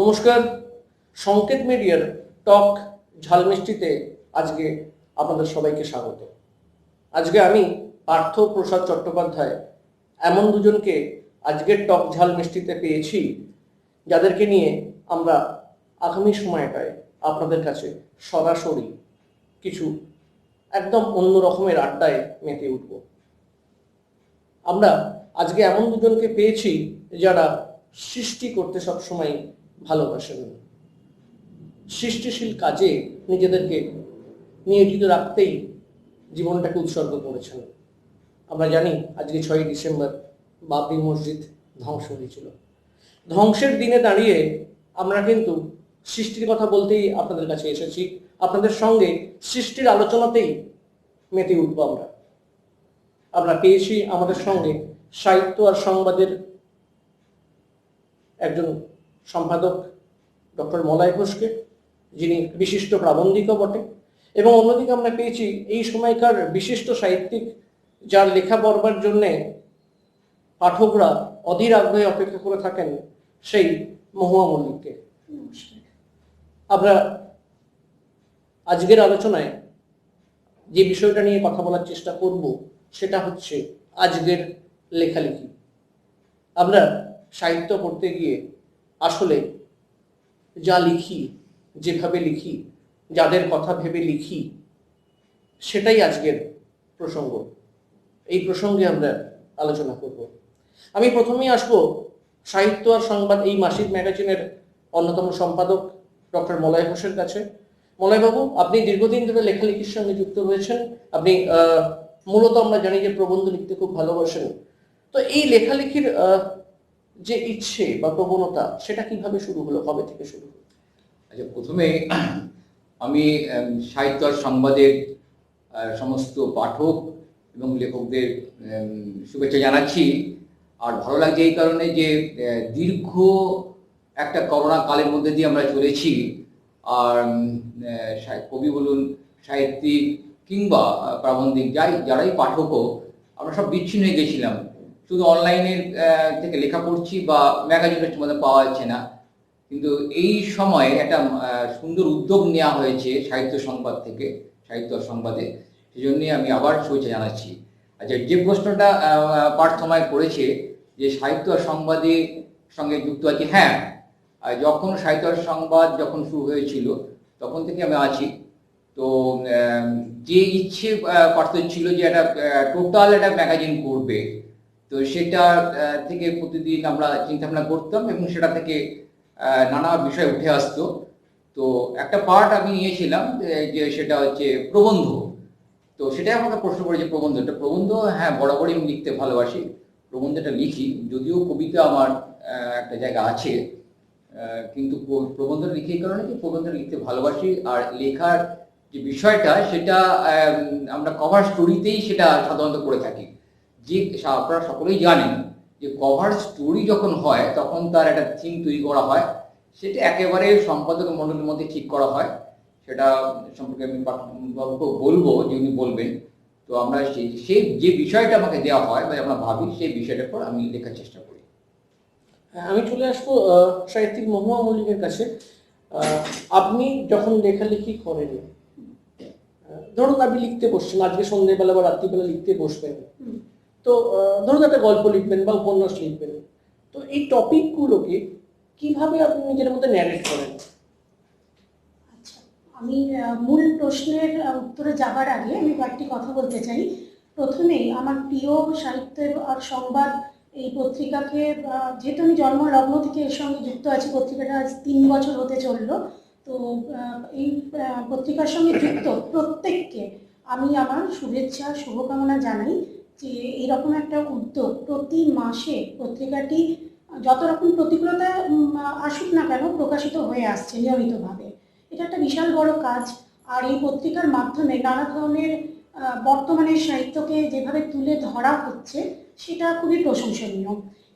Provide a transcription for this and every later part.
নমস্কার, সংকেত মিডিয়ার টক ঝালমিষ্টিতে আজকে আপনাদের সবাইকে স্বাগত। আজকে আমি পার্থ প্রসাদ চট্টোপাধ্যায় এমন দুজনকে আজকের টক ঝাল মিষ্টিতে পেয়েছি যাদেরকে নিয়ে আমরা আগামী সময়টায় আপনাদের কাছে সরাসরি কিছু একদম অন্য রকমের আড্ডায় মেতে উঠব। আমরা আজকে এমন দুজনকে পেয়েছি যারা সৃষ্টি করতে সবসময় ভালোবাসেন, সৃষ্টিশীল কাজে নিজেদেরকে নিয়োজিত রাখতেই জীবনটাকে উৎসর্গ করেছেন। আমরা জানি আজকে 6ই ডিসেম্বর বাবরি মসজিদ ধ্বংস হয়েছিল। ধ্বংসের দিনে দাঁড়িয়ে আমরা কিন্তু সৃষ্টির কথা বলতেই আপনাদের কাছে এসেছি, আপনাদের সঙ্গে সৃষ্টির আলোচনাতেই মেতে উঠবো। আমরা পেয়েছি আমাদের সঙ্গে সাহিত্য আর সংবাদের একজন সম্পাদক ডক্টর মলয় ঘোষকে, যিনি বিশিষ্ট প্রাবন্ধিকও বটে, এবং অন্যদিকে আমরা পেয়েছি এই সময়কার বিশিষ্ট সাহিত্যিক যার লেখা পড়বার জন্যে পাঠকরা অধীর আগ্রহে অপেক্ষা করে থাকেন, সেই মহুয়া মল্লিককে। আমরা আজকের আলোচনায় যে বিষয়টা নিয়ে কথা বলার চেষ্টা করব সেটা হচ্ছে আজকের লেখালেখি। আমরা সাহিত্য পড়তে গিয়ে আসলে যা লিখি, যেভাবে লিখি, যাদের কথা ভেবে লিখি, সেটাই আজকের প্রসঙ্গ। এই প্রসঙ্গে আমরা আলোচনা করব। আমি প্রথমেই আসব সাহিত্য আর সংবাদ এই মাসিক ম্যাগাজিনের অন্যতম সম্পাদক ডক্টর মলয় ঘোষের কাছে। মলয়বাবু, আপনি দীর্ঘদিন ধরে লেখালেখির সঙ্গে যুক্ত রয়েছেন। আপনি মূলত আমরা জানি যে প্রবন্ধ লিখতে খুব ভালোবাসেন। তো এই লেখালেখির যে ইচ্ছে বা প্রবণতা, সেটা কিভাবে শুরু হলো, কবে থেকে শুরু হলো? আচ্ছা, প্রথমে আমি সাহিত্য আর সংবাদের সমস্ত পাঠক এবং লেখকদের শুভেচ্ছা জানাচ্ছি। আর ভালো লাগছে এই কারণে যে দীর্ঘ একটা করোনা কালের মধ্যে দিয়ে আমরা চলেছি। আর কবি বলুন, সাহিত্যিক কিংবা প্রাবন্ধিক যারাই পাঠকও, আমরা সব বিচ্ছিন্ন হয়ে গেছিলাম। শুধু অনলাইনের থেকে লেখা পড়ছি বা ম্যাগাজিনটা ঠিকমতো পাওয়া যাচ্ছে না। কিন্তু এই সময় একটা সুন্দর উদ্যোগ নেওয়া হয়েছে সাহিত্য সংবাদ থেকে, সাহিত্য সংবাদে। সেই জন্যই আমি আবার শুভেচ্ছা জানাচ্ছি। আচ্ছা, যে প্রশ্নটা পার্থময় করেছে যে সাহিত্য সংবাদের সঙ্গে যুক্ত আছি, হ্যাঁ, যখন সাহিত্য সংবাদ যখন শুরু হয়েছিল তখন থেকে আমি আছি। তো যে ইচ্ছে পার্থ ছিল যে একটা টোটাল একটা ম্যাগাজিন করবে, তো সেটা থেকে প্রতিদিন আমরা চিন্তাভাবনা করতাম এবং সেটা থেকে নানা বিষয় উঠে আসতো। তো একটা পার্ট আমি নিয়েছিলাম যে সেটা হচ্ছে প্রবন্ধ। তো সেটাই আমাকে প্রশ্ন করেছে প্রবন্ধ, হ্যাঁ, বরাবরই আমি লিখতে ভালোবাসি, প্রবন্ধটা লিখি। যদিও কবিতা আমার একটা জায়গা আছে, কিন্তু প্রবন্ধটা লিখি এই কারণে যে প্রবন্ধটা লিখতে ভালোবাসি। আর লেখার যে বিষয়টা সেটা আমরা কভার স্টোরিতেই সেটা সাধারণত করে থাকি। যে আপনারা সকলেই জানেন যে কভার স্টোরি যখন হয় তখন তার একটা থিম তৈরি করা হয়, সেটা একেবারে সম্পাদক মণ্ডলীর মধ্যে ঠিক করা হয়। সেটা সম্পর্কে আমি বাবুকে বলবো, যে উনি বলবেন। তো আমরা সেই যে বিষয়টা আমাকে দেওয়া হয় বা আমরা ভাবি, সেই বিষয়টার পর আমি লেখার চেষ্টা করি। আমি চলে আসবো সাহিত্যিক মহুয়া মল্লিকের কাছে। আপনি যখন লেখালেখি করেন, ধরুন আপনি লিখতে বসছেন, আজকে সন্ধ্যেবেলা বা রাত্রিবেলা লিখতে বসবেন, তো ধরুন একটা গল্প লিখবেন বা উপন্যাস লিখবেন, তো এই টপিকগুলোকে কিভাবে আপনি নিজের মধ্যে ন্যারেট করেন? আচ্ছা, আমি মূল প্রশ্নের উত্তরে যাবার আগে আমি কয়েকটি কথা বলতে চাই। প্রথমেই আমার প্রিয় সাহিত্য আর সংবাদ এই পত্রিকাকে, যেহেতু আমি জন্মলগ্ন থেকে এর সঙ্গে যুক্ত আছি, পত্রিকাটা আজ 3 বছর হতে চললো। তো এই পত্রিকার সঙ্গে যুক্ত প্রত্যেককে আমি আমার শুভেচ্ছা শুভকামনা জানাই যে এইরকম একটা উদ্যোগ প্রতি মাসে পত্রিকাটি যত রকম প্রতিকূলতা আসুক না কেন প্রকাশিত হয়ে আসছে নিয়মিতভাবে। এটা একটা বিশাল বড় কাজ। আর এই পত্রিকার মাধ্যমে নানা ধরনের বর্তমানের সাহিত্যকে যেভাবে তুলে ধরা হচ্ছে সেটা খুবই প্রশংসনীয়।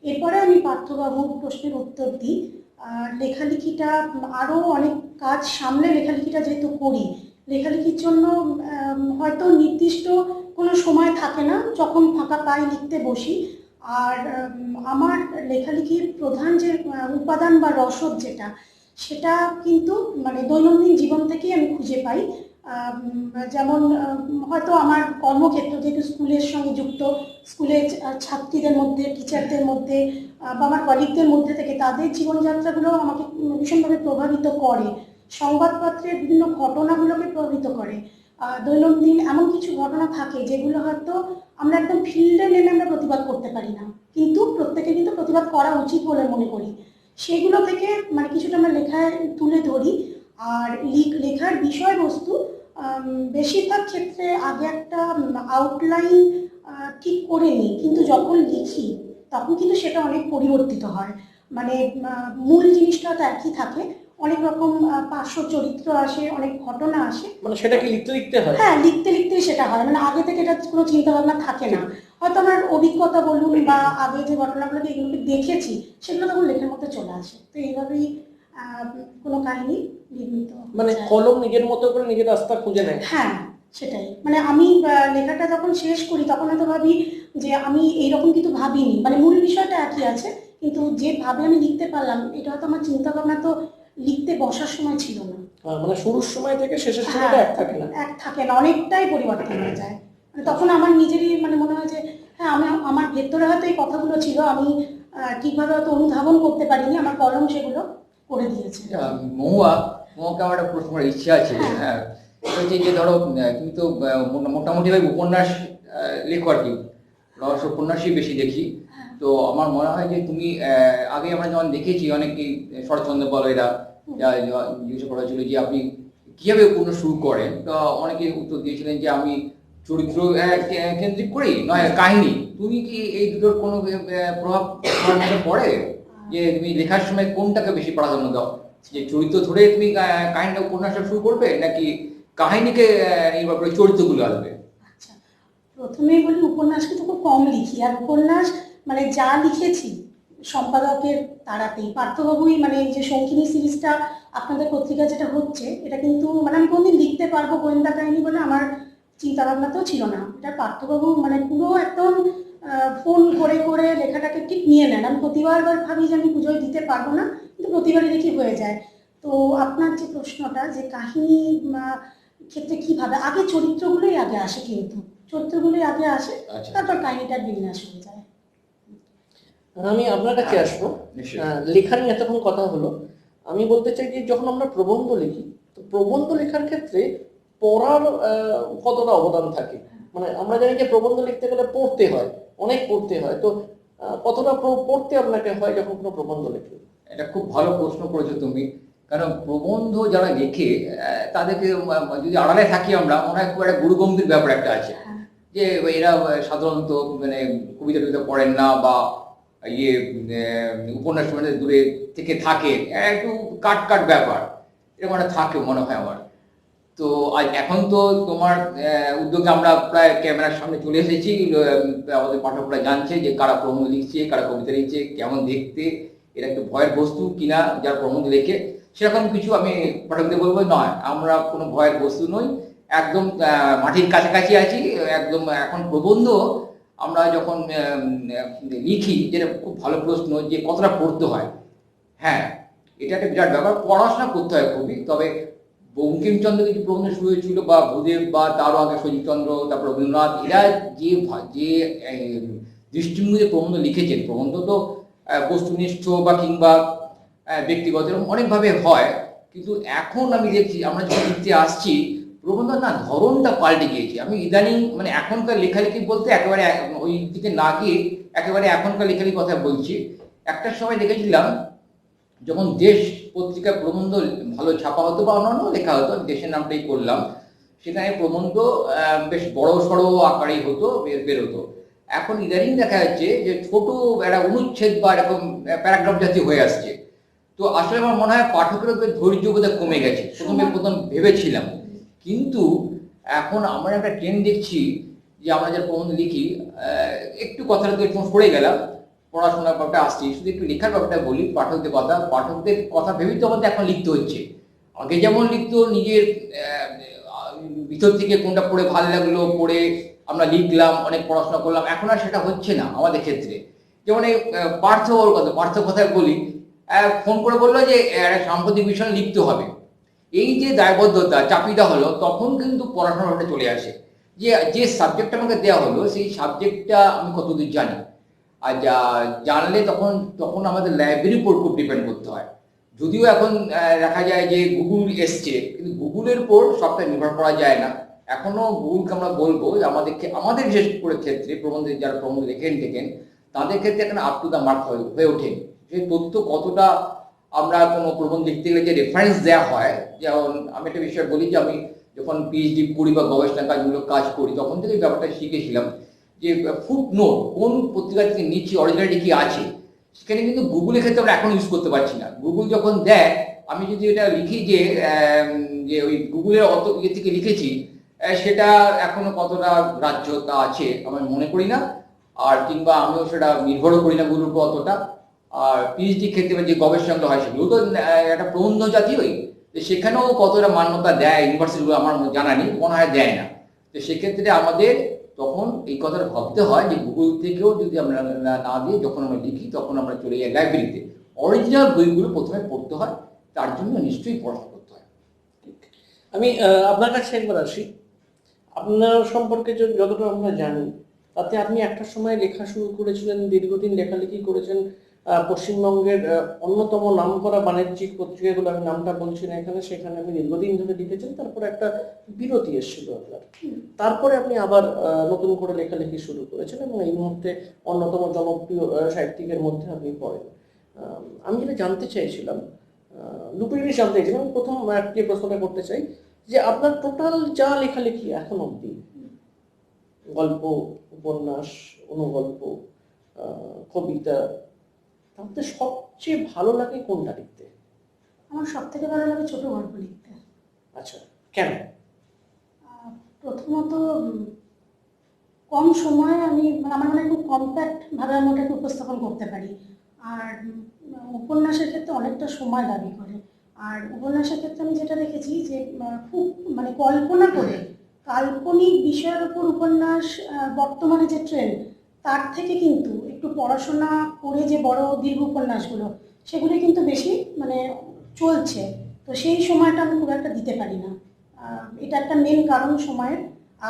এরপরে আমি পার্থবাবুর প্রশ্নের উত্তর দিই। লেখালেখিটা আরও অনেক কাজ সামলে লেখালেখিটা যেহেতু করি, লেখালেখির জন্য হয়তো নির্দিষ্ট কোনো সময় থাকে না, যখন ফাঁকা পাই লিখতে বসি। আর আমার লেখালেখির প্রধান যে উপাদান বা রসদ যেটা, সেটা কিন্তু মানে দৈনন্দিন জীবন থেকেই আমি খুঁজে পাই। যেমন হয়তো আমার কর্মক্ষেত্র যেহেতু স্কুলের সঙ্গে যুক্ত, স্কুলের ছাত্রীদের মধ্যে, টিচারদের মধ্যে বা আমার কলিগদের মধ্যে থেকে তাদের জীবনযাত্রাগুলো আমাকে ভীষণভাবে প্রভাবিত করে। সংবাদপত্রের বিভিন্ন ঘটনাগুলোকে প্রভাবিত করে। দৈনন্দিন এমন কিছু ঘটনা থাকে যেগুলো হয়তো আমরা একদম ফিল্ডে নেমে আমরা প্রতিবাদ করতে পারি না, কিন্তু প্রত্যেকে কিন্তু প্রতিবাদ করা উচিত বলে মনে করি। সেগুলো থেকে মানে কিছুটা আমরা লেখায় তুলে ধরি। আর লেখার বিষয়বস্তু বেশিরভাগ ক্ষেত্রে আগে একটা আউটলাইন ঠিক করে নিই, কিন্তু যখন লিখি তখন কিন্তু সেটা অনেক পরিবর্তিত হয়। মানে মূল জিনিসটা তো একই থাকে, অনেক রকম পার্শ্ব চরিত্র আসে, অনেক ঘটনা আসে। মানে সেটা কি লিখতে লিখতে হয়? হ্যাঁ, লিখতে লিখতেই সেটা হয়, মানে আগে থেকে এটা কোনো চিন্তা ভাবনা থাকে না। হয়তো আমার অভিজ্ঞতা বলুন বা আগে যে ঘটনাগুলোকে এগুলোকে দেখেছি সেগুলো তখন লেখার মধ্যে চলে আসে। তো এইভাবেই কোনো কাহিনী নির্মিত মানে যায়। কলম নিজের মতো করে নিজের রাস্তা খুঁজে নেয়। হ্যাঁ, সেটাই। মানে আমি লেখাটা যখন শেষ করি তখন হয়তো ভাবি যে আমি এইরকম কিন্তু ভাবিনি, মানে মূল বিষয়টা একই আছে, কিন্তু যেভাবে আমি লিখতে পারলাম এটা হয়তো আমার চিন্তা ভাবনা তো লিখতে বসার সময় ছিল না। মানে শুরুর সময় থেকে শেষের সময়টা হ্যাঁ, এক থাকে না। এক থাকে না, অনেকটাই পরিবর্তন হয়ে যায়। মানে তখন আমার নিজেরই মানে মনে হয় যে হ্যাঁ, আমি আমার ভেতরে হয়তো এই কথাগুলো ছিল, আমি ঠিকভাবে হয়তো অনুধাবন করতে পারিনি, আমার কলম সেগুলো করে দিয়েছে। মহুয়াকে আমার একটা প্রশ্ন করার ইচ্ছা আছে। হ্যাঁ। হ্যাঁ, এটা হচ্ছে যে ধরো তুমি তো মোটামুটি ভাবে উপন্যাস লেখো আর কি, রহস্য উপন্যাসই বেশি দেখি। তো আমার মনে হয় যে তুমি আগে আমরা যেমন দেখেছি অনেকেই, শরৎচন্দ্র বলো এরা জিজ্ঞাসা করা হয়েছিল যে আপনি কিভাবে উপন্যাস শুরু করেন, তো অনেকে উত্তর দিয়েছিলেন যে আমি চরিত্র কেন্দ্রিক করি নয় কাহিনী। তুমি কি এই দুটোর কোনো প্রভাব তোমার মধ্যে পড়ে, যে তুমি লেখার সময় কোনটাকে বেশি প্রাধান্য দাও, যে চরিত্র ধরে তুমি কাহিনীটা উপন্যাসটা শুরু করবে, নাকি কাহিনীকে নির্ভর করে চরিত্রগুলো আসবে? আচ্ছা, প্রথমেই বলি উপন্যাস কিন্তু খুব কম লিখি, আর উপন্যাস মানে যা লিখেছি সম্পাদকের তাড়াতেই। পার্থবাবুই মানে এই যে শঙ্খিনী সিরিজটা আপনাদের পত্রিকা যেটা হচ্ছে, এটা কিন্তু মানে আমি কোনদিন লিখতে পারবো গোয়েন্দা কাহিনী বলে আমার চিন্তা ভাবনাতেও ছিল না। এটা পার্থবাবু মানে পুরো একদম ফোন করে করে লেখাটাকে ঠিক নিয়ে নেন। আমি প্রতিবার ভাবি যে আমি পুজোয় দিতে পারবো না, কিন্তু প্রতিবারই দেখি হয়ে যায়। তো আপনার যে প্রশ্নটা যে কাহিনী ক্ষেত্রে কিভাবে, আগে চরিত্রগুলোই আগে আসে, কিন্তু চরিত্রগুলোই আগে আসে, আচ্ছা। তারপর কাহিনীটার বিন্যাস হয়ে যায়। আমি আপনার কাছে আসবো। নিশ্চয়ই। লেখা নিয়ে এতক্ষণ কথা হলো, আমি বলতে চাই যে যখন আমরা প্রবন্ধ লিখি, তো প্রবন্ধ লেখার ক্ষেত্রে পড়ার কতটা অবদান থাকে? মানে আমরা জানি যে প্রবন্ধ লিখতে গেলে পড়তে হয়, অনেক পড়তে হয়, তো কতটা পড়তে আপনাকে হয় যখন কোনো প্রবন্ধ লেখে? এটা খুব ভালো প্রশ্ন করেছো তুমি। কারণ প্রবন্ধ যারা লেখে তাদেরকে যদি আড়ালে থাকি আমরা, মনে হয় খুব একটা গুরুগম্ভীর ব্যাপার একটা আছে, যে এরা সাধারণত মানে কবিতা টবিতা পড়েন না, বা ইয়ে উপন্যাস মানে দূরে থেকে থাকে, একটু কাট কাট ব্যাপার এরকম একটা থাকে মনে হয় আমার। তো আজ এখন তো তোমার উদ্যোগে আমরা প্রায় ক্যামেরার সামনে চলে এসেছি। আমাদের পাঠকরা জানছে যে কারা প্রবন্ধ লিখছে, কারা কবিতা লিখছে, কেমন দেখতে, এটা একটু ভয়ের বস্তু কিনা যার প্রবন্ধ লেখে, সেরকম কিছু আমি পাঠকদের বলবো নয়, আমরা কোনো ভয়ের বস্তু নই, একদম মাটির কাছাকাছি আছি একদম। এখন প্রবন্ধ আমরা যখন লিখি, যেটা খুব ভালো প্রশ্ন যে কতটা পড়তে হয়। হ্যাঁ, এটা একটা বিরাট ব্যাপার, পড়াশোনা করতে হয় খুবই। তবে বঙ্কিমচন্দ্র কিছু প্রবন্ধ শুরু হয়েছিল, বা ভূদেব, বা তারও আগে সজীবচন্দ্র, তারপর রবীন্দ্রনাথ, এরা যে দৃষ্টিভঙ্গিতে প্রবন্ধ লিখেছেন, প্রবন্ধ তো বস্তুনিষ্ঠ বা কিংবা ব্যক্তিগত এরকম অনেকভাবে হয়, কিন্তু এখন আমি দেখছি আমরা যখন লিখতে আসছি প্রবন্ধ না ধরনটা পাল্টে গিয়েছে। আমি ইদানিং মানে এখনকার লেখালেখি বলতে একেবারে ওই দিকে না গিয়ে একেবারে এখনকার লেখালেখির কথা বলছি। একটা সময় দেখেছিলাম যখন দেশ পত্রিকা প্রবন্ধ ভালো ছাপা হতো বা অন্যান্য লেখা হতো, দেশের নামটাই করলাম, সেখানে প্রবন্ধ বেশ বড় সড়ো আকারেই হতো, বেরোতো। এখন ইদানিং দেখা যাচ্ছে যে ছোট একটা অনুচ্ছেদ বা এরকম প্যারাগ্রাফ জাতীয় হয়ে আসছে। তো আসলে আমার মনে হয় পাঠকের ধৈর্য বোধহয় কমে গেছে, প্রথম ভেবেছিলাম। কিন্তু এখন আমরা একটা ট্রেন্ড দেখছি যে আমরা যারা প্রবন্ধ লিখি, একটু কথাটা তো একটু সরে গেলাম, পড়াশোনার ব্যাপারটা আসছি, শুধু একটু লেখার ব্যাপারটা বলি। পাঠকদের কথা ভেবেই তো আমাদের এখন লিখতে হচ্ছে। আগে যেমন লিখতো নিজের ভিতর থেকে কোনটা পড়ে ভালো লাগলো, পড়ে আমরা লিখলাম, অনেক পড়াশোনা করলাম, এখন আর সেটা হচ্ছে না আমাদের ক্ষেত্রে। যেমন এই পার্থর কথায় বলি, ফোন করে বললো যে একটা সাম্প্রতিক বিষয় লিখতে হবে। এই যে দায়বদ্ধতা চাপিয়ে দেওয়া হলো, তখন কিন্তু পড়াশোনাটা চলে আসে, যে যে সাবজেক্টটা আমাকে দেওয়া হলো সেই সাবজেক্টটা আমি কতদূর জানি। আর জানলে তখন তখন আমাদের লাইব্রেরির উপর খুব ডিপেন্ড করতে হয়। যদিও এখন দেখা যায় যে গুগল এসছে, কিন্তু গুগলের উপর সবটা নির্ভর করা যায় না। এখনো গুগলকে আমরা বলবো যে আমাদের বিশেষ করে ক্ষেত্রে যারা প্রবন্ধ লেখেন তাদের ক্ষেত্রে এখন আপ টু দ্য মার্ক হয়ে ওঠেন। সেই তথ্য কতটা আমরা কোনো প্রবন্ধ লিখতে গেলে যে রেফারেন্স দেওয়া হয়, যেমন আমি একটা বিষয় বলি যে আমি যখন পিএইচডি করি বা গবেষণা কাজমূলক কাজ করি, তখন থেকে ব্যাপারটা শিখেছিলাম যে ফুট নোট কোন পত্রিকা থেকে নিচ্ছি, অরিজিনালিটি কি আছে, সেখানে কিন্তু গুগলের ক্ষেত্রে আমরা এখন ইউজ করতে পারছি না। গুগল যখন দেয়, আমি যদি এটা লিখি যে যে ওই গুগলের অত ইয়ে থেকে লিখেছি, সেটা এখনো কতটা গ্রাহ্যতা আছে আমি মনে করি না। আর কিংবা আমিও সেটা নির্ভরও করি না গুগলের উপর অতটা। আর পিএইচডি ক্ষেত্রে যে গবেষণাগুলো হয় সেগুলো তো একটা প্রবন্ধ জাতীয়ই, তো সেখানেও কতটা মান্যতা দেয় ইউনিভার্সিটিগুলো আমার জানা নেই, মনে হয় দেয় না। তো সেক্ষেত্রে আমাদের তখন এই কথাটা ভাবতে হয় যে গুগল থেকেও যদি আমরা না দিয়ে যখন আমরা লিখি, তখন আমরা চলে যাই লাইব্রেরিতে, অরিজিনাল বইগুলো প্রথমে পড়তে হয়, তার জন্য নিশ্চয়ই পড়াশোনা করতে হয়। আমি আপনার কাছে একবার আসি। আপনার সম্পর্কে যতটা আমরা জানি, তাতে আপনি একটা সময় লেখা শুরু করেছিলেন, দীর্ঘদিন লেখালেখি করেছেন পশ্চিমবঙ্গের অন্যতম নামকরা বাণিজ্যিক পত্রিকাগুলো, আমি নামটা বলছি না এখানে, সেখানে আপনি দীর্ঘদিন ধরে লিখেছেন। তারপরে একটা বিরতি এসেছিল আপনার, তারপরে আপনি আবার নতুন করে লেখালেখি শুরু করেছেন এবং এই মুহূর্তে অন্যতম জনপ্রিয় সাহিত্যিকের মধ্যে আপনি পড়েন। আমি যেটা জানতে চাইছিলাম, দুটো জিনিস জানতে চাইছিলাম। প্রথম যে প্রশ্নটা করতে চাই যে আপনার টোটাল যা লেখালেখি এখন অবধি, গল্প, উপন্যাস, অনুগল্প, কবিতা, তাতে সবচেয়ে ভালো লাগে কোনটা লিখতে? আমার সব থেকে ভালো লাগে ছোট গল্প লিখতে। আচ্ছা, কেন? প্রথমত কম সময়ে আমি আমার মনে খুব কম্প্যাক্ট ভাবে আমি ওটাকে উপস্থাপন করতে পারি। আর উপন্যাসের ক্ষেত্রে অনেকটা সময় দাবি করে। আর উপন্যাসের ক্ষেত্রে আমি যেটা দেখেছি যে খুব কল্পনা করে কাল্পনিক বিষয়ের উপর উপন্যাস, বর্তমানে যে ট্রেন্ড, তার থেকে কিন্তু একটু পড়াশোনা করে যে বড় দীর্ঘ উপন্যাসগুলো, সেগুলি কিন্তু বেশি চলছে। তো সেই সময়টা আমি খুব একটা দিতে পারি না, এটা একটা মেন কারণ সময়ের।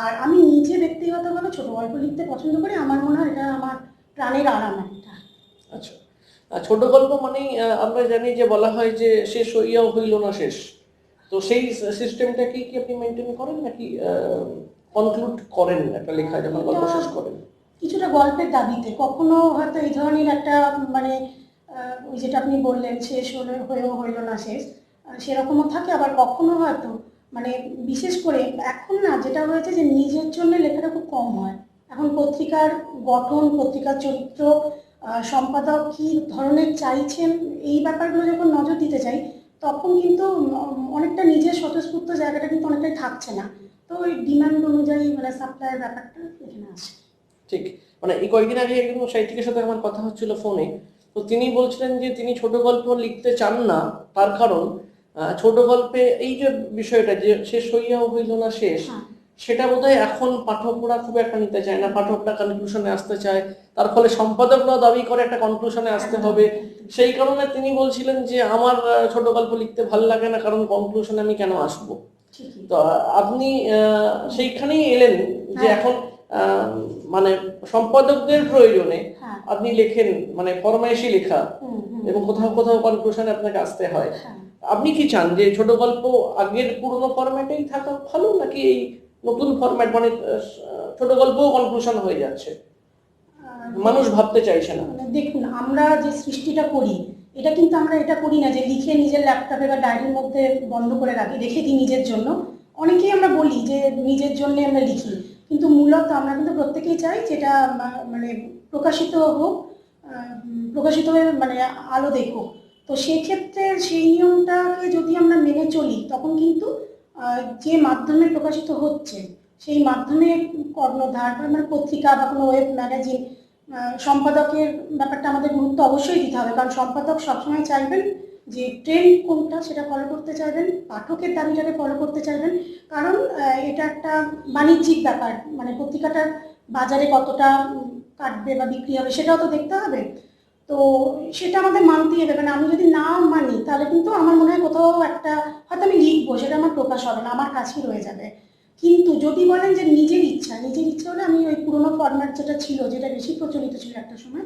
আর আমি নিজে ব্যক্তিগতভাবে ছোট গল্প লিখতে পছন্দ করি। আমার মনে হয় এটা আমার প্রাণের আরাম একটা। আচ্ছা, ছোট গল্প মানেই আমরা জানি যে বলা হয় যে শেষ হইয়াও হইল না শেষ। তো সেই সিস্টেমটাকে কি আপনি মেনটেন করেন, নাকি কনক্লুড করেন একটা লেখা যখন গল্প শেষ করেন? কিছুটা গল্পের দাবিতে কখনো হয়তো এই ধরনের একটা ওই যেটা আপনি বললেন শেষ হয়েও হইল না শেষ, সেরকমও থাকে। আবার কখনো হয়তো বিশেষ করে এখন না যেটা হয়েছে যে নিজের জন্য লেখাটা খুব কম হয়। এখন পত্রিকার গঠন, পত্রিকার চরিত্র, সম্পাদক কী ধরনের চাইছেন, এই ব্যাপারগুলো যখন নজর দিতে চাই, তখন কিন্তু অনেকটা নিজের স্বতঃস্ফূর্ত জায়গাটা কিন্তু অনেকটাই থাকছে না। তো ওই ডিমান্ড অনুযায়ী সাপ্লাইয়ের ব্যাপারটা এখানে আসে। ঠিক, এই কয়েকদিন আগে একজন সাহিত্যিকের সাথে আমার কথা হচ্ছিল ফোনে। তো তিনি বলছিলেন যে তিনি ছোট গল্প লিখতে চান না, তার কারণ ছোট গল্পে এই যে বিষয়টা যে শেষ হইয়াও হইল না শেষ, সেটা বোধহয় এখন পাঠকরা খুব একটা নিতে চায় না। পাঠকরা কনক্লুশনে আসতে চায়, তার ফলে সম্পাদকরাও দাবি করে একটা কনক্লুশনে আসতে হবে। সেই কারণে তিনি বলছিলেন যে আমার ছোট গল্প লিখতে ভালো লাগে না, কারণ কনক্লুশনে আমি কেন আসবো। তো আপনি সেইখানেই এলেন যে এখন সম্পাদকদের প্রয়োজনে আপনি লেখেন, ফরমাইশি লেখা, এবং কোথাও কোথাও কনক্লুশনে আপনাকে আসতে হয়। আপনি কি চান যে ছোট গল্প আগের পুরনো ফরম্যাটেই থাকা ভালো, নাকি এই নতুন ফরম্যাট, ছোট গল্পও কনক্লুশন হয়ে যাচ্ছে, মানুষ ভাবতে চাইছে না? দেখুন, আমরা যে সৃষ্টিটা করি, এটা কিন্তু আমরা এটা করি না যে লিখে নিজের ল্যাপটপে বা ডায়েরির মধ্যে বন্ধ করে রেখে দিই নিজের জন্য। অনেকেই আমরা বলি যে নিজের জন্য আমরা লিখি, কিন্তু মূলত আমরা কিন্তু প্রত্যেকেই চাই যেটা প্রকাশিত হোক, প্রকাশিত হয়ে আলো দেখুক। তো সেক্ষেত্রে সেই নিয়মটাকে যদি আমরা মেনে চলি, তখন কিন্তু যে মাধ্যমে প্রকাশিত হচ্ছে সেই মাধ্যমে কর্ণধার পত্রিকা বা কোনো ওয়েব ম্যাগাজিন, সম্পাদকের ব্যাপারটা আমাদের গুরুত্ব অবশ্যই দিতে হবে। কারণ সম্পাদক সবসময় চাইবেন যে ট্রেন্ড কোনটা সেটা ফলো করতে চাইবেন, পাঠকের দাবিটাকে ফলো করতে চাইবেন। কারণ এটা একটা বাণিজ্যিক ব্যাপার, পত্রিকাটার বাজারে কতটা কাটবে বা বিক্রি হবে সেটাও তো দেখতে হবে। তো সেটা আমাদের মানতেই হবে, মানে আমি যদি না মানি তাহলে কিন্তু আমার মনে হয় কোথাও একটা হয়তো আমি লিখবো, সেটা আমার প্রকাশ হবে না, আমার কাছেই রয়ে যাবে। কিন্তু যদি বলেন যে নিজের ইচ্ছা হলে আমি ওই পুরোনো ফরম্যাট যেটা ছিল, যেটা বেশি প্রচলিত ছিল একটা সময়,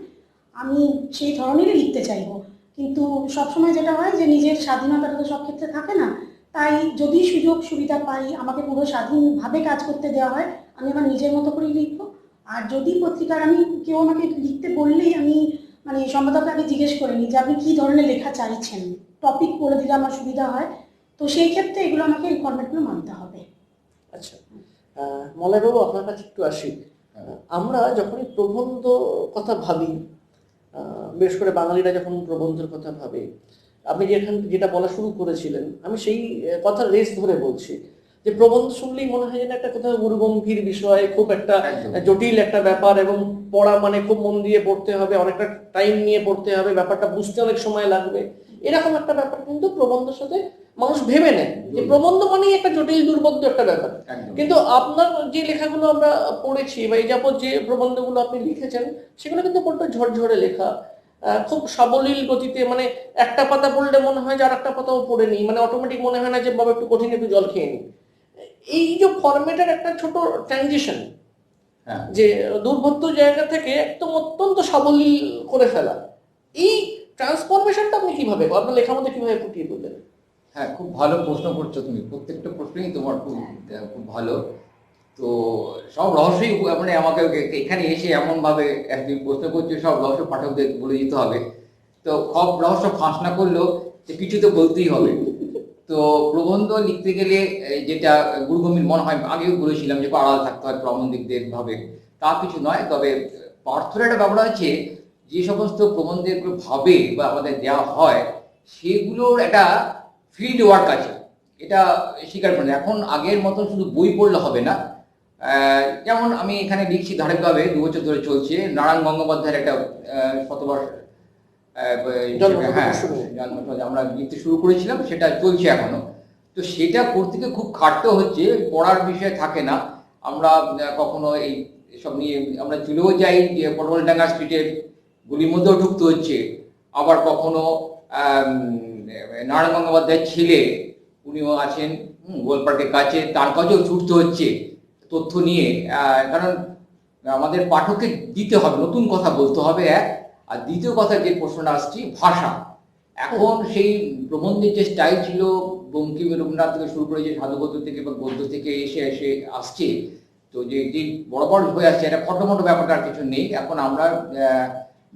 আমি সেই ধরনেরই লিখতে চাইবো। কিন্তু সবসময় যেটা হয় যে নিজের স্বাধীনতাটা তো সব ক্ষেত্রে থাকে না, তাই যদি সুযোগ সুবিধা পাই, আমাকে পুরো স্বাধীনভাবে কাজ করতে দেওয়া হয়, আমি আমার নিজের মতো করেই লিখবো। আর যদি পত্রিকার আমি কেউ আমাকে লিখতে বললেই আমি মানে সম্পাদককে আগে জিজ্ঞেস করে নিই যে আপনি কী ধরনের লেখা চাইছেন, টপিক বলে দিলে আমার সুবিধা হয়। তো সেই ক্ষেত্রে এগুলো আমাকে এই ফরম্যাটগুলো মানতে হবে। আচ্ছা, মলয়বাবু আপনার কাছে একটু আসি। আমরা যখনই প্রবন্ধ কথা ভাবি, বিশেষ করে বাঙালিরা যখন প্রবন্ধের কথা ভাবে, আপনি যেটা বলা শুরু করেছিলেন, আমি সেই কথার রেস ধরে বলছি যে প্রবন্ধ শুনলেই মনে হয় যেন একটা কোথাও গুরুগম্ভীর বিষয়, খুব একটা জটিল একটা ব্যাপার, এবং পড়া মানে খুব মন দিয়ে পড়তে হবে, অনেকটা টাইম নিয়ে পড়তে হবে, ব্যাপারটা বুঝতে অনেক সময় লাগবে, এরকম একটা ব্যাপার কিন্তু প্রবন্ধের সাথে মানুষ ভেবে নেয় যে প্রবন্ধ মানেই একটা জটিল দুর্বোধ্য একটা ব্যাপার। কিন্তু আপনার যে লেখাগুলো আমরা পড়েছি বা এই যাবৎ যে প্রবন্ধগুলো আপনি লিখেছেন, সেগুলো কিন্তু বড্ড ঝরঝরে লেখা, খুব সাবলীল গতিতে, মানে একটা পাতা পড়লে মনে হয় যে আর একটা পাতাও পড়ে নি, মানে অটোমেটিক মনে হয় না যে বাবা একটু কঠিন একটু জল খেয়ে নি। এই যে ফরম্যাটের একটা ছোট ট্রানজিশন, যে দুর্বোধ্য জায়গা থেকে একদম অত্যন্ত সাবলীল করে ফেলা, এই ট্রান্সফরমেশনটা আপনি কিভাবে আপনার লেখার মধ্যে কিভাবে ফুটিয়ে তুললেন? হ্যাঁ, খুব ভালো প্রশ্ন করছো তুমি, প্রত্যেকটা প্রশ্নই তোমার খুব খুব ভালো। তো সব রহস্যই মানে আমাকে এখানে এসে এমনভাবে তুমি প্রশ্ন করছো, সব রহস্য পাঠকদের বলে দিতে হবে। তো সব রহস্য ফাঁস না করলেও যে কিছু তো বলতেই হবে। তো প্রবন্ধ লিখতে গেলে যেটা গুরুগম্ভীর মনে হয়, আগেও বলেছিলাম যে আড়াল থাকতে হয় প্রবন্ধিকদের ভাবে, তা কিছু নয়। তবে পার্থক্যের একটা ব্যাপার আছে, যে সমস্ত প্রবন্ধের ভাবে বা আমাদের দেওয়া হয় সেগুলোর একটা ফিল্ড ওয়ার্ক আছে, এটা স্বীকার করেন। এখন আগের মতন শুধু বই পড়লে হবে না। যেমন আমি এখানে লিখছি ধারাবাহিকভাবে 2 বছর ধরে চলছে নারায়ণ গঙ্গোপাধ্যায়ের একটা শতবর্ষ, হ্যাঁ আমরা লিখতে শুরু করেছিলাম, সেটা চলছে এখনো। তো সেটা করতে গিয়ে খুব খাটতে হচ্ছে, পড়ার বিষয় থাকে না। আমরা কখনো এই সব নিয়ে আমরা চলেও যাই, যে পটলডাঙ্গা স্ট্রিটের গুলির মধ্যেও ঢুকতে হচ্ছে। আবার কখনো নারায়ণ গঙ্গোপাধ্যায়ের ছেলে, উনিও আছেন গোলপার্কের কাছে, তার কাছেও ছুটতে হচ্ছে তথ্য নিয়ে। কারণ আমাদের পাঠককে দিতে হবে, নতুন কথা বলতে হবে এক। আর দ্বিতীয় কথা যে প্রশ্নটা আসছে, ভাষা। এখন সেই প্রবন্ধের যে স্টাইল ছিল বঙ্কিম রবীন্দ্রনাথ থেকে শুরু করে, যে সাধুগদ্য থেকে বা গদ্য থেকে এসে এসে আসছে, তো যে বড় বড় হয়ে আসছে, এটা ফটোমটো ব্যাপারটা আর কিছু নেই। এখন আমরা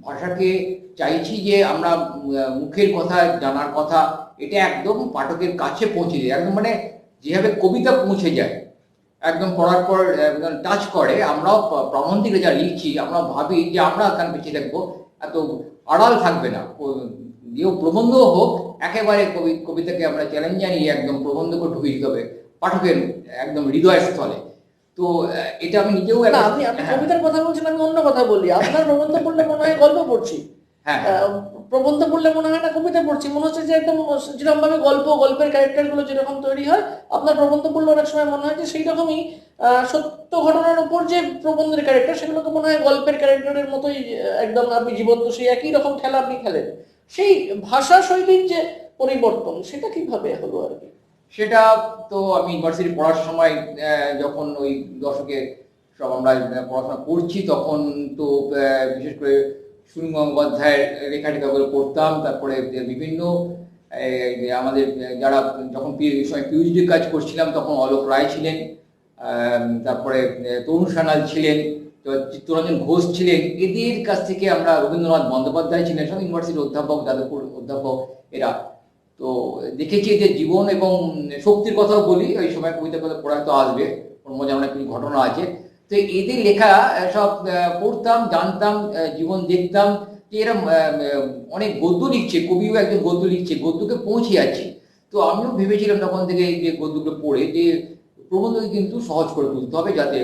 ভাষাকে চাইছি যে আমরা মুখের কথা, জানার কথা, এটা একদম পাঠকের কাছে পৌঁছে যায়, একদম মানে যেভাবে কবিতা পৌঁছে যায়, একদম পড়ার পর একদম টাচ করে। আমরাও প্রবন্ধে যা লিখছি, আমরা ভাবি যে আমরা কেন পিছিয়ে থাকবো, এত আড়াল থাকবে না। দিয়েও প্রবন্ধ হোক, একেবারে কবিতাকে আমরা চ্যালেঞ্জ জানিয়ে একদম প্রবন্ধকে ঢুকিয়ে দিতে হবে পাঠকের একদম হৃদয়স্থলে। তো এটা আমি নিজেও আপনি কবিতার কথা বলছেন, আমি অন্য কথা বলি। আপনার প্রবন্ধ পড়লে মনে হয় গল্প পড়ছি, প্রবন্ধ পড়লে মনে হয় না কবিতা পড়ছি, মনে হচ্ছে যে একদম যেরকম ভাবে গল্পের ক্যারেক্টারগুলো যেরকম তৈরি হয়, আপনার প্রবন্ধ পড়লে অনেক সময় মনে হয় যে সেই রকমই সত্য ঘটনার উপর যে প্রবন্ধের ক্যারেক্টার, সেগুলোকে মনে হয় গল্পের ক্যারেক্টারের মতোই একদম আপনি জীবন্ত সেই একই রকম খেলা আপনি খেলেন। সেই ভাষা শৈলীর যে পরিবর্তন, সেটা কিভাবে হলো আর কি? সেটা তো আমি ইউনিভার্সিটি পড়ার সময়, যখন ওই দশকে সব আমরা পড়াশোনা করছি, তখন তো বিশেষ করে সুনীল গঙ্গোপাধ্যায়ের লেখাটিকাগুলো পড়তাম। তারপরে বিভিন্ন আমাদের যারা যখন পিএইচডি কাজ করছিলাম, তখন অলোক রায় ছিলেন, তারপরে তরুণ সান্যাল ছিলেন, চিত্তরঞ্জন ঘোষ ছিলেন। এদের কাছ থেকে আমরা, রবীন্দ্রনাথ বন্দ্যোপাধ্যায় ছিলেন, সব ইউনিভার্সিটির অধ্যাপক, যাদবপুর অধ্যাপক এরা। তো দেখেছি যে জীবন এবং শক্তির কথাও বলি, ওই সময় কবিতা কথা পড়া তো আসবে, ওর মজা অনেক কিছু ঘটনা আছে। তো এদের লেখা সব পড়তাম, জানতাম, জীবন দেখতাম যে এরা অনেক গদ্য লিখছে, কবিও একজন গদ্য লিখছে, গদ্যকে পৌঁছে যাচ্ছে। তো আমিও ভেবেছিলাম তখন থেকে যে গদ্যগুলো পড়ে যে প্রবন্ধকে কিন্তু সহজ করে তুলতে হবে, যাতে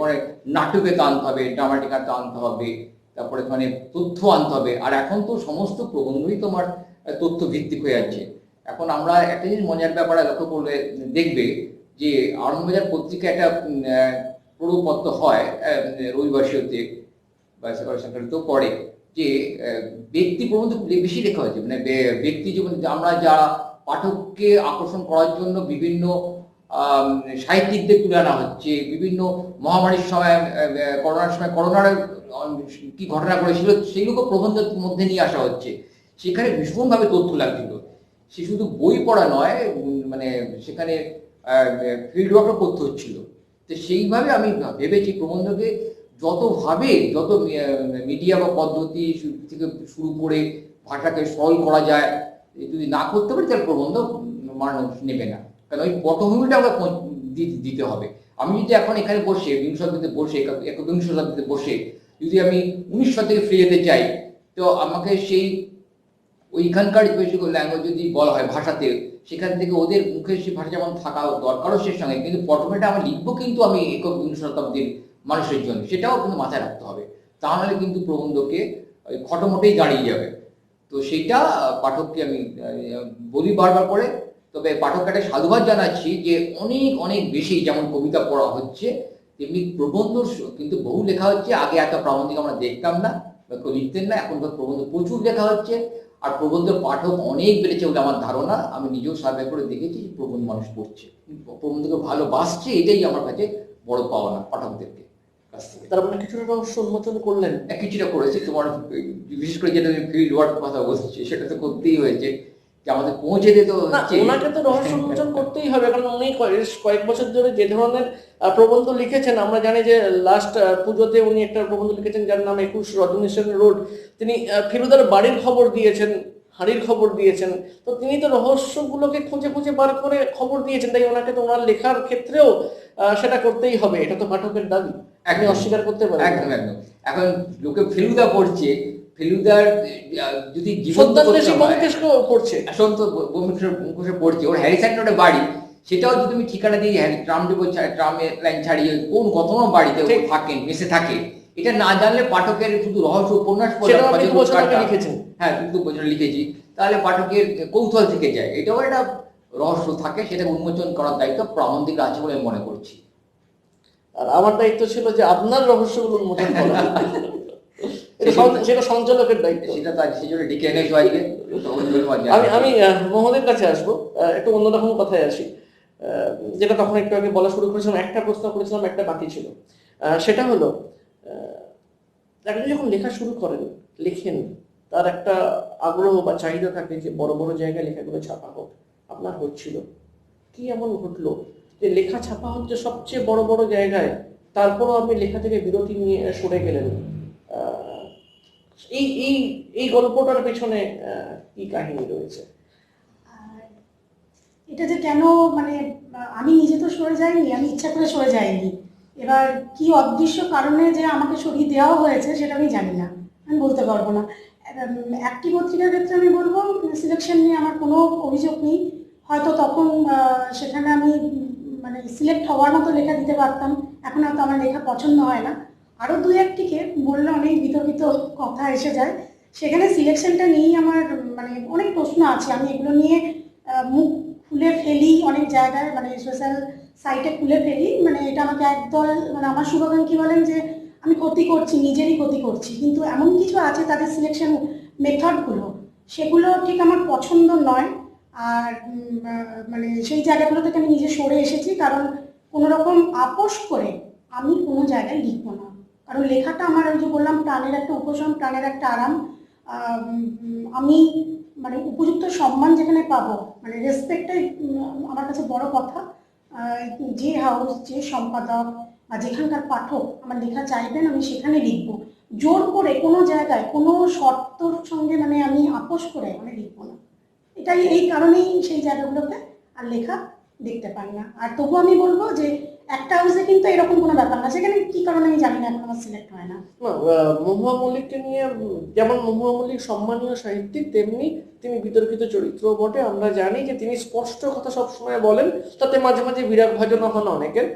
মানে নাটকে আনতে হবে, ড্রামাটিকাতে আনতে হবে, তারপরে মানে তথ্য আনতে হবে। আর এখন তো সমস্ত প্রবন্ধই তোমার তথ্য ভিত্তিক হয়ে যাচ্ছে। এখন আমরা একটা জিনিস মজার ব্যাপারে লক্ষ্য করলে দেখবে যে আনন্দবাজার পত্রিকা একটা প্রপত্র হয় রবিবাসীতে বা সংক্রান্ত পড়ে। যে ব্যক্তি প্রবন্ধ বেশি লেখা হয়েছে, মানে ব্যক্তি জীবন, আমরা যারা পাঠককে আকর্ষণ করার জন্য বিভিন্ন সাহিত্যিকদের তুলে আনা হচ্ছে, বিভিন্ন মহামারীর সময়, করোনার সময় করোনার কি ঘটনা ঘটেছিল সেইগুলো প্রবন্ধের মধ্যে নিয়ে আসা হচ্ছে। সেখানে ভীষণভাবে তথ্য লাগছিল। সে শুধু বই পড়া নয়, মানে সেখানে ফিল্ড ওয়ার্কও করতে হচ্ছিল। তো সেইভাবে আমি ভেবেছি প্রবন্ধকে যতভাবে, যত মিডিয়া বা পদ্ধতি থেকে শুরু করে ভাষাকে সরল করা যায়, যদি না করতে পারি তাহলে প্রবন্ধ মানুষ নেবে না। কারণ ওই পটভূমিটা আমাকে দিতে হবে। আমি যদি এখন এখানে বসে বিংশ শতাব্দীতে বসে, একবিংশ শতাব্দীতে বসে যদি আমি 19 শতকে ফিরে যেতে চাই, তো আমাকে সেই ওইখানকার বেশি ল্যাঙ্গুয়েজ যদি বলা হয় ভাষাতে, সেখান থেকে ওদের মুখে সেই ভাষা যেমন থাকা দরকারও সে সঙ্গে, কিন্তু পটভূমিটা আমি লিখবো কিন্তু আমি একবিংশ শতাব্দীর মানুষের জন্য, সেটাও কিন্তু মাথায় রাখতে হবে। তাহলে কিন্তু প্রবন্ধকে ওই খটোমটোই দাঁড়িয়ে যাবে। তো সেইটা পাঠককে আমি বলি বারবার করে। তবে পাঠককে একটা সাধুবাদ জানাচ্ছি যে অনেক অনেক বেশি, যেমন কবিতা পড়া হচ্ছে তেমনি প্রবন্ধ কিন্তু বহু লেখা হচ্ছে। আগে এত প্রাবন্ধিক আমরা দেখতাম না বা কেউ লিখতেন না, এখন তো প্রবন্ধ প্রচুর লেখা হচ্ছে। আর প্রবন্ধের পাঠক অনেক বেড়েছে বলে আমার ধারণা। আমি নিজেও সার্ভে করে দেখেছি প্রবন্ধ মানুষ পড়ছে, প্রবন্ধকে ভালোবাসছে, এটাই আমার কাছে বড় পাওনা পাঠকদেরকে কাছ থেকে। তার মানে কিছুটা রহস্য উন্মোচন করলেন। কিছুটা করেছি। তোমার বিশেষ করে যেটা ফিল্ড ওয়ার্ক কথা বলছি সেটা তো করতেই হয়েছে, যে আমাদের পৌঁছে দিতে হচ্ছে। ওনাকে তো রহস্য উন্মোচন করতেই হবে, কারণ উনি কয়েক বছর ধরে যে ধরনের প্রবন্ধ লিখেছেন, আমরা জানি যে লাস্ট পুজোতে উনি একটা প্রবন্ধ লিখেছেন যার নাম 21 রজনী সেন রোড। তিনি ফেলুদার বাড়ির খবর দিয়েছেন, হাঁড়ির খবর দিয়েছেন। তো তিনি তো রহস্যগুলোকে খুঁজে খুঁজে বার করে খবর দিয়েছেন, তাই ওনাকে তো ওনার লেখার ক্ষেত্রেও সেটা করতেই হবে। এটা তো পাঠকের দাবি, আপনি অস্বীকার করতে পারেন। একদম একদম। এখন লোকে ফেলুদা পড়ছে, ফেলুদার যদি পড়ছে, মুখোশে পড়ছে, ওর হ্যারিসন রোডে বাড়ি, সেটাও যদি তুমি ঠিকানা দিয়ে ট্রামের লাইন ছাড়িয়ে কোন কত বাড়িতে থাকেন, মেসে থাকে, এটা না জানলে পাঠকের শুধু রহস্য উপন্যাস লিখেছেন। হ্যাঁ, কিন্তু বছর লিখেছি, তাহলে পাঠকের কৌতূহল থেকে যায়। এটাও একটা রহস্য থাকে, সেটা উন্মোচন করার দায়িত্ব প্রাবন্ধিক আছে বলে মনে করছি। আর আমার দায়িত্ব ছিল যে আপনার রহস্যগুলো উন্মোচন করা, সেটা সঞ্চালকের দায়িত্ব। সেটা তার সেই জন্য ডেকে এনেছো আজকে। আমি মোহাম্মদের কাছে আসবো, একটু অন্যরকম কথায় আসি। যেটা তখন একটু আগে বলা শুরু করেছিলাম, একটা প্রশ্ন করেছিলাম, একটা বাকি ছিল। সেটা হলো, আপনি যখন লেখা শুরু করেন, লেখেন, তার একটা আগ্রহ বা চাহিদা থাকে যে বড় বড় জায়গায় লেখাগুলো ছাপা হোক। আপনার হচ্ছিল কি, এমন ঘটলো যে লেখা ছাপা হচ্ছে সবচেয়ে বড় বড় জায়গায়, তারপরও আপনি লেখা থেকে বিরতি নিয়ে সরে গেলেন? এই এই এই গল্পটার পেছনে কি কাহিনী রয়েছে? এটা যে কেন, মানে আমি নিজে তো সরে যাইনি, আমি ইচ্ছা করে সরে যাইনি। এবার কি অদৃশ্য কারণে যে আমাকে সরিয়ে দেওয়া হয়েছে সেটা আমি জানি না, আমি বলতে পারবো না। একটি পত্রিকার ক্ষেত্রে আমি বলবো সিলেকশন নিয়ে আমার কোনো অভিযোগ নেই। হয়তো তখন সেখানে আমি মানে সিলেক্ট হওয়ার মতো লেখা দিতে পারতাম, এখন হয়তো আমার লেখা পছন্দ হয় না। আরও দুই একটিকে বললে অনেক বিতর্কিত কথা এসে যায়, সেখানে সিলেকশনটা নিয়েই আমার মানে অনেক প্রশ্ন আছে। আমি এগুলো নিয়ে মুখ খুলে ফেলি অনেক জায়গায়, মানে সোশ্যাল সাইটে খুলে ফেলি। মানে এটা আমাকে একদল, মানে আমার শুভাকাঙ্ক্ষী বলেন যে আমি ক্ষতি করছি, নিজেরই ক্ষতি করছি। কিন্তু এমন কিছু আছে তাদের সিলেকশন মেথডগুলো, সেগুলো ঠিক আমার পছন্দ নয়। আর মানে সেই জায়গাগুলো থেকে আমি নিজে সরে এসেছি, কারণ কোনো রকম আপোষ করে আমি কোনো জায়গায় লিখবো না। কারণ লেখাটা আমার, ওই যে বললাম, প্রাণের একটা উপশম, প্রাণের একটা আরাম। আমি মানে উপযুক্ত সম্মান যেখানে পাবো, মানে রেসপেক্টটাই আমার কাছে বড় কথা। যে হাউস, যে সম্পাদক বা যেখানকার পাঠক আমার লেখা চাইবেন, আমি সেখানে লিখবো। জোর করে কোনো জায়গায় কোনো শর্তর সঙ্গে মানে আমি আপোষ করে আমি লিখবো না। এটাই, এই কারণেই সেই জায়গাগুলোতে আর লেখা দেখতে পাই না। আর তবু আমি বলবো যে একটা হাউসে কিন্তু এরকম কোনো ব্যাপার না, সেখানে কি কারণে আমি জানি না, এখন আমার সিলেক্ট হয় না। মহুয়া মল্লিককে নিয়ে, যেমন মহুয়া মল্লিক সম্মানীয় সাহিত্যিক, তেমনি তিনি বিতর্কিত চরিত্র বটে। আমরা জানি যে তিনি স্পষ্ট কথা সবসময় বলেন, তাতে মাঝে মাঝে বিরাগ ভাজনও হন অনেকের।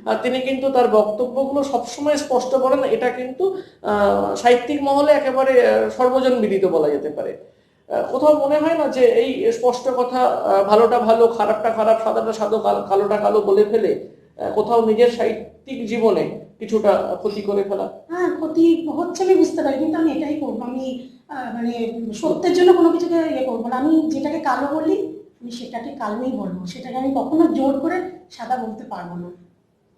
আর তিনি কিন্তু তার বক্তব্যগুলো সবসময় স্পষ্ট বলেন, এটা কিন্তু সাহিত্যিক মহলে একেবারে সর্বজন বিদিত বলা যেতে পারে। কোথাও মনে হয় না যে এই স্পষ্ট কথা, ভালোটা ভালো, খারাপটা খারাপ, সাদাটা সাদা, কালোটা কালো বলে ফেলে কোথাও নিজের সাহিত্যিক জীবনে কিছুটা ক্ষতি করে ফেলা? হ্যাঁ, ক্ষতি হচ্ছে আমি বুঝতে পারি, কিন্তু আমি এটাই করবো, আমি মানে সত্যের জন্য কোনো কিছুকে করবো না। আমি যেটাকে কালো বলি আমি সেটাকে কালোই বলবো, সেটাকে আমি কখনো জোর করে সাদা বলতে পারবো না।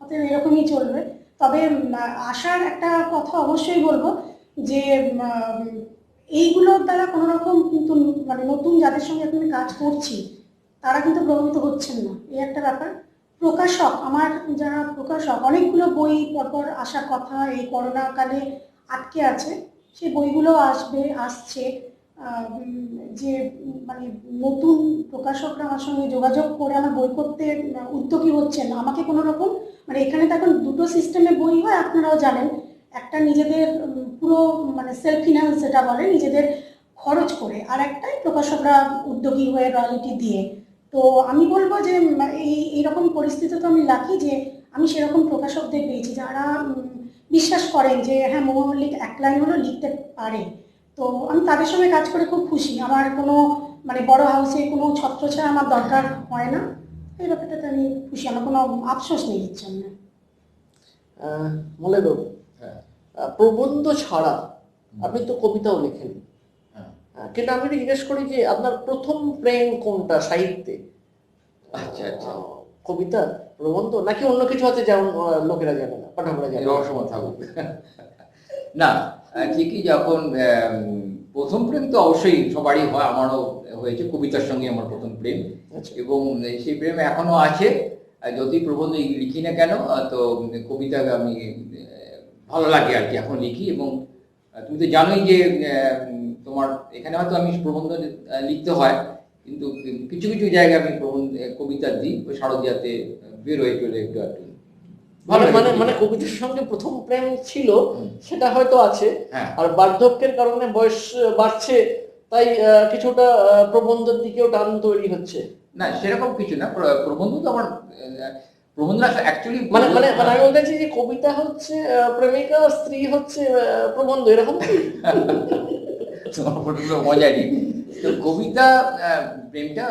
অতএব এরকমই চলবে। তবে আশার একটা কথা অবশ্যই বলবো যে এইগুলোর দ্বারা কোনো রকম কিন্তু মানে নতুন যাদের সঙ্গে এখন আমি কাজ করছি তারা কিন্তু প্রভাবিত হচ্ছেন না, এই একটা ব্যাপার। প্রকাশক, আমার যারা প্রকাশক, অনেকগুলো বই পরপর আসার কথা এই করোনা কালে আটকে আছে, সেই বইগুলো আসছে। যে মানে নতুন প্রকাশকরা আমার সঙ্গে যোগাযোগ করে আমার বই করতে উদ্যোগী হচ্ছেন। আমাকে কোনো রকম মানে এখানে তো এখন দুটো সিস্টেমে বই হয়, আপনারাও জানেন। একটা নিজেদের পুরো মানে সেলফ ফিনান্স যেটা বলে, নিজেদের খরচ করে, আর একটাই প্রকাশকরা উদ্যোগী হয়ে রয়্যালটি দিয়ে। তো আমি বলবো যে এইরকম পরিস্থিতি তো আমি লাকি যে আমি সেরকম প্রকাশকদের পেয়েছি যারা বিশ্বাস করেন যে হ্যাঁ, মহুয়া মল্লিক এক লাইন হলো লিখতে পারে। তো আমি তাদের সঙ্গে কাজ করে খুব খুশি। আমার কোনো মানে বড় হাউসে কোনো ছত্রছায়া আমার দরকার হয় না, এই ব্যাপারটাতে আমি খুশি, আমার কোনো আফসোস নেই এর জন্য। মলয়বাবু, হ্যাঁ, প্রবন্ধ ছাড়া আপনি তো কবিতাও লেখেন, হ্যাঁ। কিন্তু আমি যদি জিজ্ঞেস করি যে আপনার প্রথম প্রেম কোনটা সাহিত্যে? আচ্ছা আচ্ছা, কবিতা, প্রবন্ধ, নাকি অন্য কিছু আছে যেমন লোকেরা জানে না, পাঠকরা জানে না? রহস্যময় থাকুক। না, ঠিকই, যখন প্রথম প্রেম তো অবশ্যই সবারই হয়, আমারও হয়েছে, কবিতার সঙ্গে আমার প্রথম প্রেম। আচ্ছা। এবং সেই প্রেম এখনো আছে। যদি প্রবন্ধ লিখি না কেন, তো কবিতা আমি ভালো লাগে আর কি, এখন লিখি। এবং তুমি তো জানোই যে তোমার এখানে হয়তো আমি প্রবন্ধ লিখতে হয়, কিন্তু কিছু কিছু জায়গায় আমি কবিতা দিই, ওই শারদিয়াতে বেরোয় চলে একটু একটু। ভালো মানে লাগে। মানে কবিতার সঙ্গে প্রথম প্রেম ছিল, সেটা হয়তো আছে, হ্যাঁ, আর বার্ধক্যের কারণে বয়স বাড়ছে, তাই কিছুটা প্রবন্ধের দিকেও টান তৈরি হচ্ছে। না সেরকম কিছু না, প্রবন্ধ তো আমার প্রবন্ধ অ্যাকচুয়ালি মানে মানে মানে আমি বলতে চাইছি যে কবিতা হচ্ছে প্রেমিকা, স্ত্রী হচ্ছে প্রবন্ধ, এরকম কি? তোমার ফটোগুলো মজারই। তো কবিতা প্রেমটা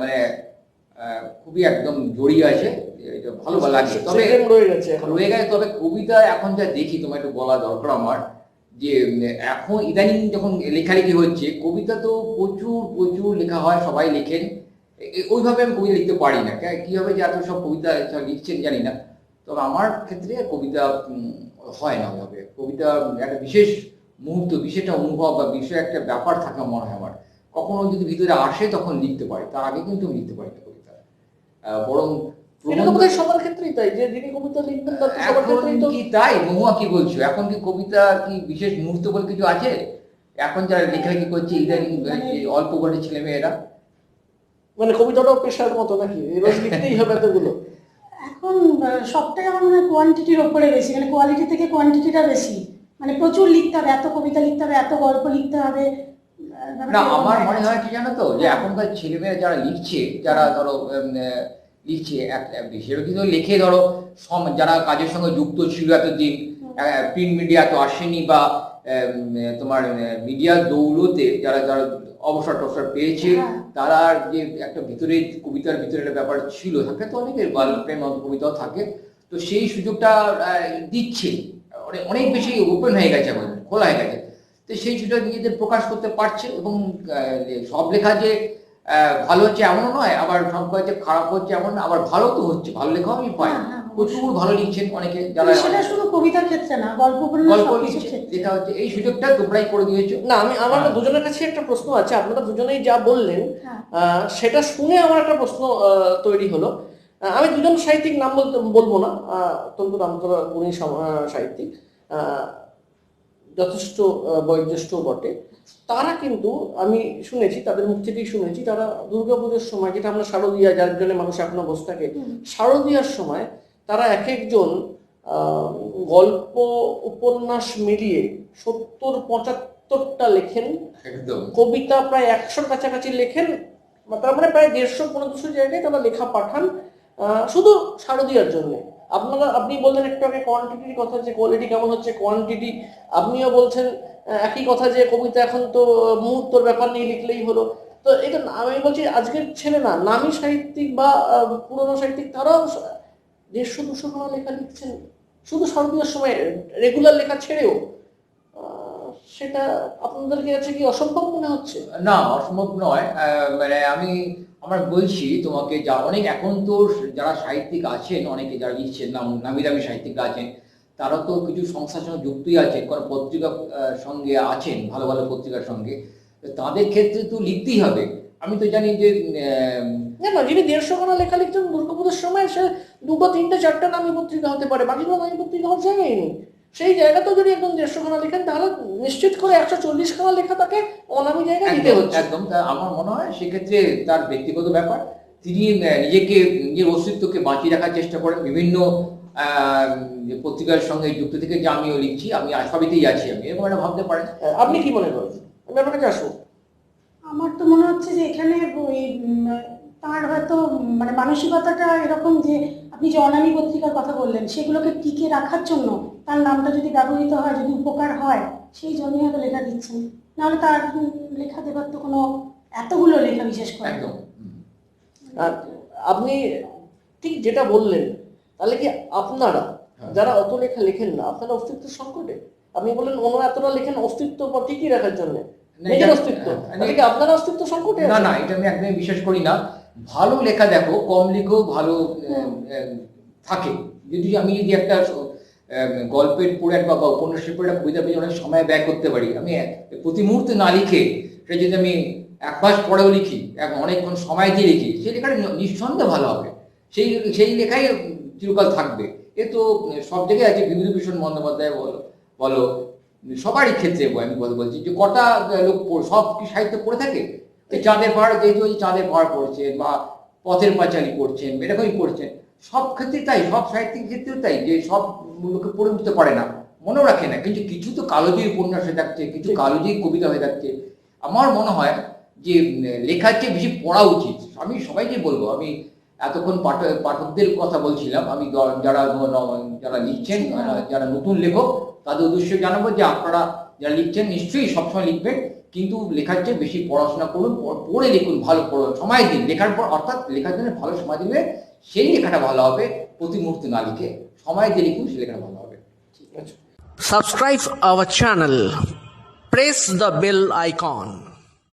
মানে খুবই একদম জড়িয়ে আছে, এটা ভালো লাগে। তবে প্রেম রয়ে গেছে এখন। রয়ে গেছে, তবে কবিতা এখন যা দেখি, তোমার একটু বলা দরকার আমার, যে এখন ইদানিং যখন লেখালেখি হচ্ছে, কবিতা তো প্রচুর প্রচুর লেখা হয়, সবাই লেখেন। ওইভাবে আমি কবিতা লিখতে পারি না, কিভাবে যে এত সব কবিতা লিখছেন জানি না। তবে আমার ক্ষেত্রে কবিতা হয় না ওইভাবে। কবিতা একটা বিশেষ মুহূর্ত, বিশেষ একটা অনুভব বা বিশেষ একটা ব্যাপার থাকে মনে হয় আমার, কখনো যদি ভিতরে আসে তখন লিখতে পারি, তার আগে কিন্তু আমি লিখতে পারি না কবিতা। বরং এটা তো বোধহয় সবার ক্ষেত্রেই তাই, যে যিনি কবিতা লিখবেন তার তো সবার এখন ক্ষেত্রেই তো। কি তাই মহুয়া, কি বলছো? এখন কি কবিতা কি বিশেষ মুহূর্ত বলে কিছু আছে? এখন যারা লেখালেখি করছে ইদানিং অল্প বয়সী ছেলে মেয়েরা, মানে কবিতাটাও পেশার মতো নাকি, রোজ লিখতেই হবে এতগুলো? এখন সবটাই আমার মনে হয় কোয়ান্টিটির ওপরে বেশি, মানে কোয়ালিটি থেকে কোয়ান্টিটিটা বেশি। মানে প্রচুর লিখতে হবে, এত কবিতা লিখতে হবে, এত গল্প লিখতে হবে। না আমার মনে হয় কি জানো তো, যে এখনকার ছেলেমেয়েরা যারা লিখছে, যারা ধরো লিখছে হিসেবে কিন্তু লেখে, ধরো যারা কাজের সঙ্গে যুক্ত ছিল এতদিন, প্রিন্ট মিডিয়া তো আসেনি, বা তোমার মিডিয়ার দৌলতে যারা যারা অবসর টবসর পেয়েছে, তারা যে একটা ভিতরে কবিতার ভিতরে একটা ব্যাপার ছিল, থাকে তো অনেকের প্রেম কবিতাও থাকে, তো সেই সুযোগটা দিচ্ছে, অনেক বেশি ওপেন হয়ে গেছে, এখন খোলা হয়ে গেছে। তো সেই সুযোগ নিজেদের প্রকাশ করতে পারছে। এবং সব লেখা যে ভালো হচ্ছে এমনও নয়, আবার সব কাজ যে খারাপ হচ্ছে এমন না, আবার ভালো তো হচ্ছে, ভালো লেখাও আমি পাই, প্রচুর ভালো লিখছেন অনেকে, যারা সেটা শুধু কবিতার ক্ষেত্রে না, গল্প গল্প লিখছে, লেখা হচ্ছে। এই সুযোগটা তোমরাই করে দিয়েছো। না, আমার দুজনের কাছে একটা প্রশ্ন আছে, আপনারা দুজনেই যা বললেন সেটা শুনে আমার একটা প্রশ্ন তৈরি হলো। আমি দুজন সাহিত্যিক নাম বলবো না, অত্যন্ত নামকরা গুণী সাহিত্যিক, যথেষ্ট বয়োজ্যেষ্ঠ বটে। তারা কিন্তু আমি শুনেছি, তাদের মুখ থেকেই শুনেছি, তারা দুর্গাপুজোর সময়, যেটা আমরা শারদীয়া, যার জন্য মানুষ এখনো বসে থাকে, শারদীয়ার সময় তারা এক একজন গল্প উপন্যাস মিলিয়ে 70-75টা লেখেন, কবিতা প্রায় 100 কাছাকাছি লেখেন, তার মানে প্রায় 150-200 জায়গায় তারা লেখা পাঠান শুধু শারদীয়ার জন্য। আপনি বললেন একটু আগে কোয়ান্টিটির কথা, যে কোয়ালিটি কেমন হচ্ছে, কোয়ান্টিটি। আপনিও বলছেন একই কথা, যে কবিতা এখন তো মুহূর্তের ব্যাপার নিয়ে লিখলেই হলো। তো এটা আমি বলছি, আজকের ছেলে না, নামী সাহিত্যিক বা পুরনো সাহিত্যিক, তারাও 150-200 খানা লেখা লিখছেন শুধু শারদীয়ার সময় রেগুলার লেখা ছেড়েও সেটা আপনাদের কাছে কি অসম্ভব মনে হচ্ছে? না, অসম্ভব নয়। মানে আমি আমার বলছি তোমাকে, যা অনেক এখন তো যারা সাহিত্যিক আছেন, অনেকে যারা লিখছেন, নামি দামি সাহিত্যিকরা আছেন, তারা তো কিছু সংস্থার সঙ্গে যুক্তই আছেন, কোনো পত্রিকা সঙ্গে আছেন, ভালো ভালো পত্রিকার সঙ্গে। তাদের ক্ষেত্রে তো লিখতেই হবে। আমি তো জানি যে না, যিনি 150 খানা লেখা লিখছেন দুর্গাপুজোর সময়, সে 2টো 3টে 4টে নামী পত্রিকা হতে পারে, বাকিগুলো নামী পত্রিকা হওয়ার জায়গায় নেই। সেই জায়গাতেও যদি একদম 150 খানা লেখেন, তাহলে নিশ্চিত করে 140 খানা লেখা তাকে অনামী জায়গায় দিতে হচ্ছে। একদম। তা আমার মনে হয় সেক্ষেত্রে তার ব্যক্তিগত ব্যাপার। তিনি নিজেকে, নিজের অস্তিত্বকে বাঁচিয়ে রাখার চেষ্টা করেন বিভিন্ন পত্রিকার সঙ্গে যুক্ত থেকে, যে আমিও লিখছি, আমি সবইতেই আছি, আমি এরকম একটা ভাবতে পারেন। আপনি কি মনে করেন? আমি আপনার কাছে আসবো। আমার তো মনে হচ্ছে যে এখানে ওই তার হয়তো মানে মানসিকতাটা এরকম যে আপনি যে অনামী পত্রিকার কথা বললেন, সেগুলোকে টিকে রাখার জন্য তার নামটা যদি ব্যবহৃত হয়, যদি উপকার হয়, সেই জন্যই হয়তো লেখা দিচ্ছেন। নাহলে তার লেখা দেবার তো কোনো, এতগুলো লেখা বিশেষ করে। একদম। আর আপনি ঠিক যেটা বললেন, তাহলে কি আপনারা যারা অত লেখা লেখেন না, আপনারা অস্তিত্ব সংকটে? আপনি বললেন ওনারা এতটা লেখেন অস্তিত্ব বা টিকিয়ে রাখার জন্য, নিজের অস্তিত্ব, তাহলে কি আপনারা অস্তিত্ব সংকটে? না না, এটা আমি একদমই বিশ্বাস করি না। ভালো লেখা দেখো, কম লিখেও ভালো থাকে। আমি যদি একটা গল্পের পড়ে বা উপন্যাসের পড়ে একটা কবিতা পেয়ে অনেক সময় ব্যয় করতে পারি, আমি প্রতি মুহূর্তে না লিখে সেটা যদি আমি এক মাস পরেও লিখি, অনেকক্ষণ সময় দিয়ে লিখি, সেই লেখাটা নিঃসন্দেহে ভালো হবে। সেই লেখাই চিরকাল থাকবে। এ তো সব জায়গায় আছে। বিভূতিভূষণ বন্দ্যোপাধ্যায় বলো, সবারই ক্ষেত্রে আমি বলছি যে কটা লোক সব কি সাহিত্য পড়ে থাকে? চাঁদের পাহাড়, যেহেতু ওই চাঁদের পাহাড় পড়ছেন বা পথের পাঁচালী পড়ছেন, এরকমই পড়ছেন, সব ক্ষেত্রে তাই, সব সাহিত্যিক ক্ষেত্রেও তাই, যে সব লোকে পড়ে উঠতে পারে না, মনেও রাখে না। কিন্তু কিছু তো কালোজির উপন্যাস হয়ে থাকছে, কিছু কালোজির কবিতা হয়ে থাকছে। আমার মনে হয় যে লেখার চেয়ে বেশি পড়া উচিত। আমি সবাইকে বলবো, আমি এতক্ষণ পাঠকদের কথা বলছিলাম, আমি যারা লিখছেন, যারা নতুন লেখক, তাদের উদ্দেশ্যে জানাবো যে আপনারা যারা লিখছেন নিশ্চয়ই সবসময় লিখবেন, কিন্তু লেখার চেয়ে বেশি পড়াশোনা করুন, পড়ে লিখুন, ভালো পড়ুন, সময় দিন লেখার পর, অর্থাৎ লেখার জন্য ভালো সময় দিলে সেই লেখাটা ভালো হবে। প্রতি মুহূর্তে না লিখে সময় দিয়ে লিখুন, সেই লেখাটা ভালো হবে। Subscribe our channel. Press the bell icon.